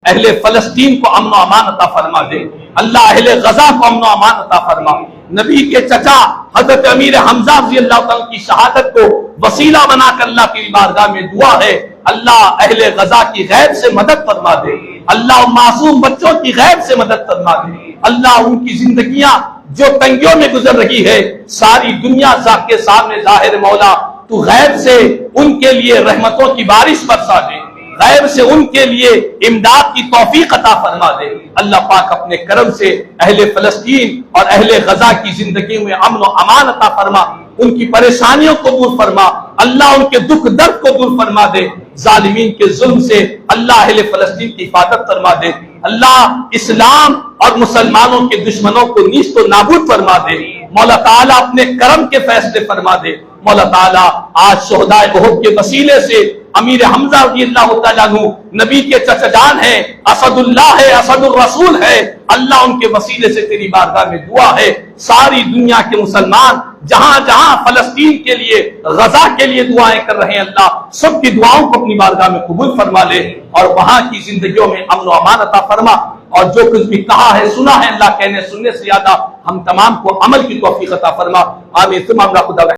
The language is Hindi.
अहले फलस्तीन को अमन व अमान अता फरमा दे। अल्लाह अहले गजा को अमन व अमान अता फरमा। नबी के चचा हजरत अमीर हमजा रज़ी अल्लाह तआला की शहादत को वसीला बनाकर अल्लाह की बारगाह में दुआ है, अल्लाह अहले गजा की गैब से मदद फरमा दे। अल्लाह मासूम बच्चों की गैब से मदद फरमा दे। अल्लाह उनकी जिंदगियां जो तंगियों में गुजर रही है, सारी दुनिया के सामने जाहिर मौला, तू गैब से उनके लिए रहमतों की बारिश बरसा दे, गैब से उनके लिए इमदाद की तौफीक अता फरमा दे। अल्लाह पाक अपने करम से अहले फलस्तीन और अहले गजा की जिंदगी में अमन और अमान अता फरमा, उनकी परेशानियों को दूर फरमा, अल्लाह उनके दुख दर्द को दूर फरमा दे। जालिमीन के जुल्म से अल्लाह अहले फलस्तीन की हिफाजत फरमा दे। अल्लाह इस्लाम और मुसलमानों के दुश्मनों को नीस्त व नाबूद फरमा दे। मौला ताला अपने करम के फैसले फरमा दे। मौला ताला आज शोहदाए उहद के वसीले से अमीर हमजा रज़ियल्लाहु तआला अन्हु नबी के चचाजान है, असदुल्लाह है, असदुर रसूल है। अल्लाह उनके वसीले से तेरी बारगाह में दुआ है, सारी दुनिया के मुसलमान जहां जहां फलस्तीन के लिए, गजा के लिए दुआएं कर रहे हैं, अल्लाह सबकी दुआओं को अपनी बारगाह में कबूल फरमा ले और वहां की जिंदगियों में अमन व अमान अता फरमा। और जो कुछ भी कहा है सुना है, अल्लाह कहने सुनने से ज्यादा हम तमाम को अमल की तौफीक अता फरमा। आमीन।